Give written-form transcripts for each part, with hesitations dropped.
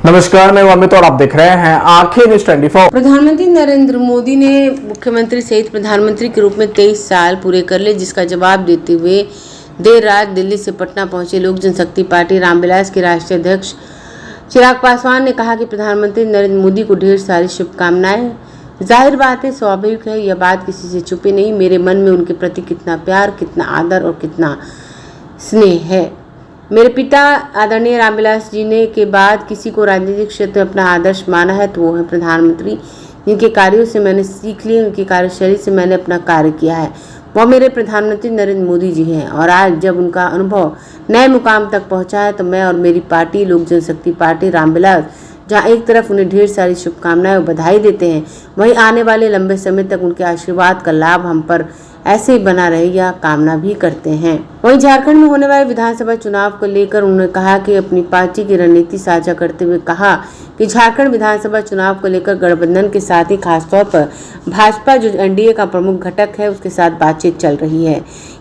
नमस्कार, मैं अमित और आप देख रहे हैं आंखें न्यूज़ 24। प्रधानमंत्री नरेंद्र मोदी ने मुख्यमंत्री सहित प्रधानमंत्री के रूप में 23 साल पूरे कर लिए, जिसका जवाब देते हुए देर रात दिल्ली से पटना पहुंचे लोक जनशक्ति पार्टी रामविलास के राष्ट्रीय अध्यक्ष चिराग पासवान ने कहा कि प्रधानमंत्री नरेंद्र मोदी को ढेर सारी शुभकामनाएं। जाहिर बात है, स्वाभाविक है, यह बात किसी से छुपी नहीं। मेरे मन में उनके प्रति कितना प्यार, कितना आदर और कितना स्नेह है। मेरे पिता आदरणीय रामविलास जी ने के बाद किसी को राजनीतिक क्षेत्र में अपना आदर्श माना है तो वो है प्रधानमंत्री, जिनके कार्यों से मैंने सीख ली, उनकी कार्यशैली से मैंने अपना कार्य किया है। वो मेरे प्रधानमंत्री नरेंद्र मोदी जी हैं और आज जब उनका अनुभव नए मुकाम तक पहुंचा है तो मैं और मेरी पार्टी लोक जनशक्ति पार्टी रामविलास, जहां एक तरफ उन्हें ढेर सारी शुभकामनाएं और बधाई देते हैं, वहीं आने वाले लंबे समय तक उनके आशीर्वाद का लाभ हम पर ऐसे ही बना रहे यह कामना भी करते हैं। वहीं झारखंड में होने वाले विधानसभा चुनाव को लेकर उन्होंने कहा कि अपनी पार्टी की रणनीति साझा करते हुए कहा कि झारखंड विधानसभा चुनाव को लेकर गठबंधन के साथ ही खासतौर पर भाजपा जो एनडीए का प्रमुख घटक है उसके साथ बातचीत चल रही है।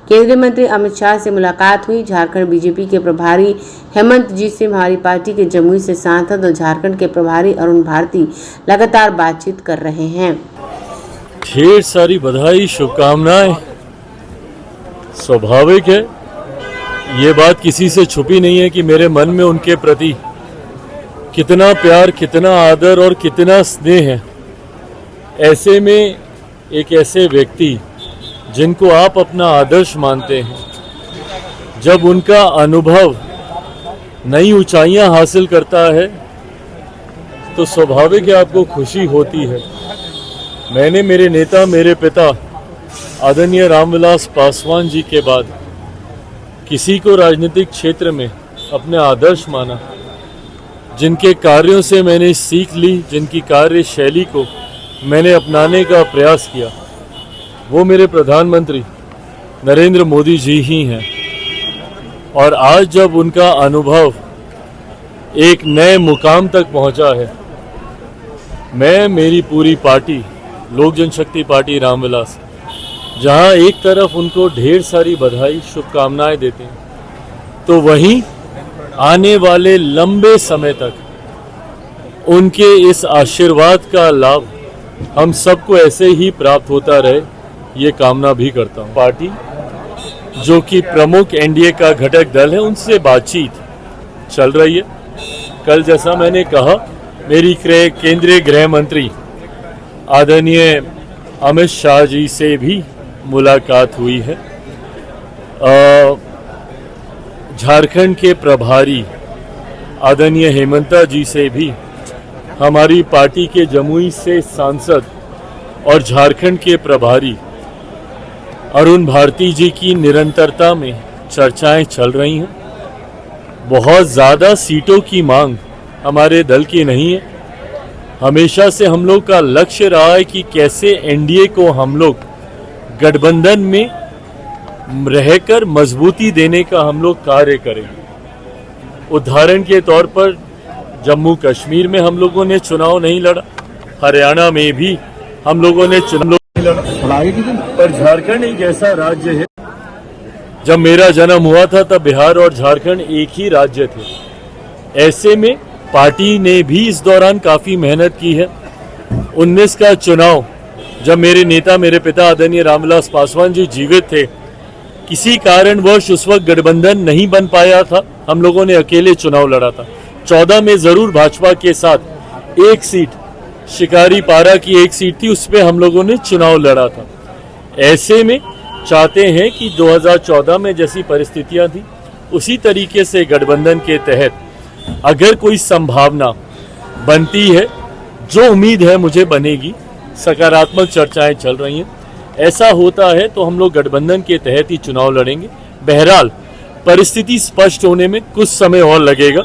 केंद्रीय मंत्री अमित शाह से मुलाकात हुई। झारखंड बीजेपी के प्रभारी हेमंत जी से हमारी पार्टी के जमुई से सांसद और झारखंड के प्रभारी अरुण भारती लगातार बातचीत कर रहे हैं। ढेर सारी बधाई, शुभकामनाएं। स्वाभाविक है, ये बात किसी से छुपी नहीं है कि मेरे मन में उनके प्रति कितना प्यार, कितना आदर और कितना स्नेह है। ऐसे में एक ऐसे व्यक्ति जिनको आप अपना आदर्श मानते हैं, जब उनका अनुभव नई ऊंचाइयां हासिल करता है तो स्वाभाविक है आपको खुशी होती है। मैंने मेरे नेता, मेरे पिता आदरणीय रामविलास पासवान जी के बाद किसी को राजनीतिक क्षेत्र में अपने आदर्श माना, जिनके कार्यों से मैंने सीख ली, जिनकी कार्यशैली को मैंने अपनाने का प्रयास किया, वो मेरे प्रधानमंत्री नरेंद्र मोदी जी ही हैं। और आज जब उनका अनुभव एक नए मुकाम तक पहुंचा है, मैं, मेरी पूरी पार्टी लोक जनशक्ति पार्टी रामविलास, जहां एक तरफ उनको ढेर सारी बधाई, शुभकामनाएं देते हैं, तो वहीं आने वाले लंबे समय तक उनके इस आशीर्वाद का लाभ हम सबको ऐसे ही प्राप्त होता रहे, ये कामना भी करता हूं। पार्टी जो कि प्रमुख एनडीए का घटक दल है, उनसे बातचीत चल रही है। कल जैसा मैंने कहा, मेरी केंद्रीय गृह मंत्री आदरणीय अमित शाह जी से भी मुलाकात हुई है। झारखंड के प्रभारी आदरणीय हेमंता जी से भी, हमारी पार्टी के जमुई से सांसद और झारखंड के प्रभारी अरुण भारती जी की निरंतरता में चर्चाएं चल रही हैं। बहुत ज़्यादा सीटों की मांग हमारे दल की नहीं है। हमेशा से हम लोग का लक्ष्य रहा है कि कैसे एनडीए को हम लोग गठबंधन में रहकर मजबूती देने का हम लोग कार्य करेंगे। उदाहरण के तौर पर जम्मू कश्मीर में हम लोगों ने चुनाव नहीं लड़ा, हरियाणा में भी हम लोगों ने चुनाव नहीं लड़ा, पर झारखंड एक ऐसा राज्य है, जब मेरा जन्म हुआ था तब बिहार और झारखंड एक ही राज्य थे। ऐसे में पार्टी ने भी इस दौरान काफ़ी मेहनत की है। 19 का चुनाव जब मेरे नेता, मेरे पिता आदरणीय रामविलास पासवान जी जीवित थे, किसी कारणवश उस वक्त गठबंधन नहीं बन पाया था, हम लोगों ने अकेले चुनाव लड़ा था। 14 में ज़रूर भाजपा के साथ एक सीट, शिकारी पारा की एक सीट थी, उस पर हम लोगों ने चुनाव लड़ा था। ऐसे में चाहते हैं कि 2014 में जैसी परिस्थितियां थी, उसी तरीके से गठबंधन के तहत अगर कोई संभावना बनती है, जो उम्मीद है मुझे बनेगी, सकारात्मक चर्चाएं चल रही हैं, ऐसा होता है तो हम लोग गठबंधन के तहत ही चुनाव लड़ेंगे। बहरहाल परिस्थिति स्पष्ट होने में कुछ समय और लगेगा।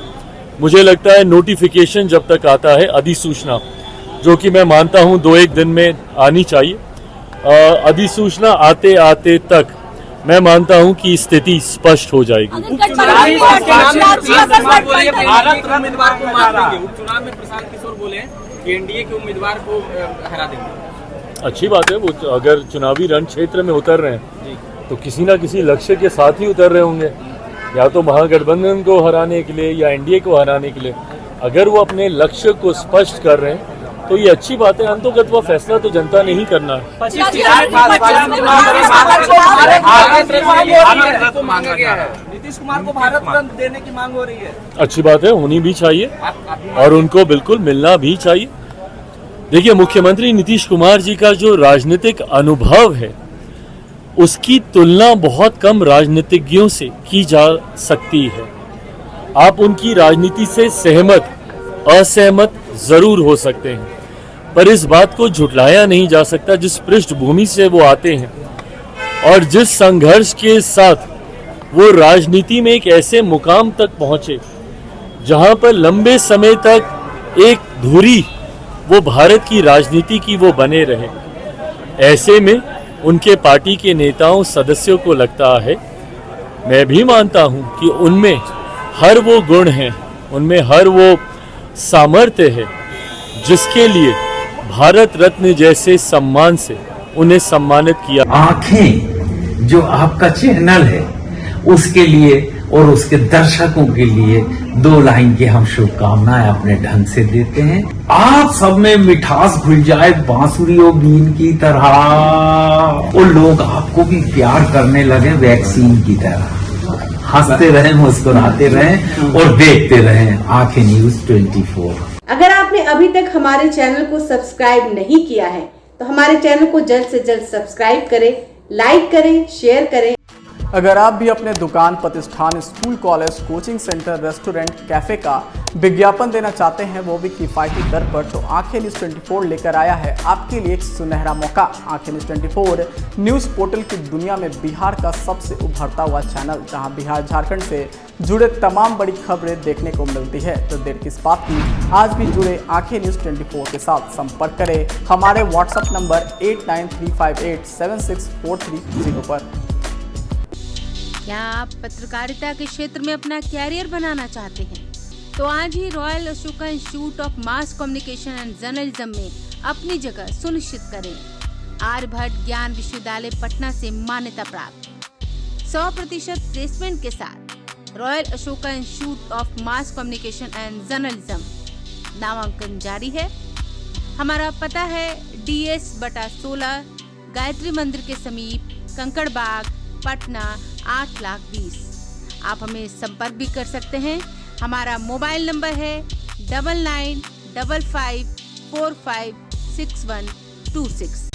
मुझे लगता है नोटिफिकेशन जब तक आता है, अधिसूचना, जो कि मैं मानता हूं 2-1 दिन में आनी चाहिए, अधिसूचना आते आते तक मैं मानता हूं कि स्थिति स्पष्ट हो जाएगी। उपचुनाव में प्रशांत किशोर बोले कि एनडीए के उम्मीदवार को हरा देंगे। अच्छी बात है, वो अगर चुनावी रण क्षेत्र में उतर रहे हैं तो किसी ना किसी लक्ष्य के साथ ही उतर रहे होंगे, या तो महागठबंधन को हराने के लिए या एनडीए को हराने के लिए। अगर वो अपने लक्ष्य को स्पष्ट कर रहे हैं तो ये अच्छी बात है। अंतोगत वो फैसला तो जनता ने ही करना है। नीतीश कुमार को भारत रत्न देने की मांग हो रही है। अच्छी बात है, होनी भी चाहिए और उनको बिल्कुल मिलना भी चाहिए। देखिए, मुख्यमंत्री नीतीश कुमार जी का जो राजनीतिक अनुभव है उसकी तुलना बहुत कम राजनीतिज्ञों से की जा सकती है। आप उनकी राजनीति से सहमत असहमत जरूर हो सकते हैं, पर इस बात को झुटलाया नहीं जा सकता जिस पृष्ठभूमि से वो आते हैं और जिस संघर्ष के साथ वो राजनीति में एक ऐसे मुकाम तक पहुंचे जहां पर लंबे समय तक एक धुरी वो भारत की राजनीति की वो बने रहे। ऐसे में उनके पार्टी के नेताओं सदस्यों को लगता है, मैं भी मानता हूं कि उनमें हर वो गुण हैं, उनमें हर वो सामर्थ्य है जिसके लिए भारत रत्न जैसे सम्मान से उन्हें सम्मानित किया। आंखें जो आपका चैनल है उसके लिए और उसके दर्शकों के लिए 2 लाइन की हम शुभकामनाएं अपने ढंग से देते हैं। आप सब में मिठास घुल जाए बांसुरी और बीन की तरह, और लोग आपको भी प्यार करने लगे वैक्सीन की तरह। हंसते रहें, मुस्कुराते रहें और देखते रहें आंखें न्यूज 24। अगर आपने अभी तक हमारे चैनल को सब्सक्राइब नहीं किया है तो हमारे चैनल को जल्द से जल्द सब्सक्राइब करें, लाइक करें, शेयर करें। अगर आप भी अपने दुकान, प्रतिष्ठान, school, college, coaching centre, restaurant, cafe का विज्ञापन देना चाहते हैं, वो भी किफायती दर पर, तो आंखें न्यूज़ 24 लेकर आया है आपके लिए एक सुनहरा मौका। आंखें न्यूज़ 24 न्यूज़ पोर्टल की दुनिया में बिहार का सबसे उभरता हुआ चैनल, जहां बिहार झारखंड से जुड़े तमाम बड़ी खबरें देखने को मिलती है। तो देर किस बात की, आज भी जुड़े आंखें न्यूज़ 24 के साथ। संपर्क करें हमारे व्हाट्सएप नंबर 8935876430 पर। क्या आप पत्रकारिता के क्षेत्र में अपना कैरियर बनाना चाहते हैं? तो आज ही Royal Ashoka Institute of Mass Communication and Journalism में अपनी जगह सुनिश्चित करें। आर्यभट्ट ज्ञान विश्वविद्यालय पटना से मान्यता प्राप्त 100% प्लेसमेंट के साथ royal Ashoka Institute of Mass Communication and journalism नामांकन जारी है। हमारा पता है DS/16 गायत्री मंदिर के समीप, कंकड़ बाग, पटना 8,20,000। आप हमें संपर्क भी कर सकते हैं। हमारा मोबाइल नंबर है 9955456126।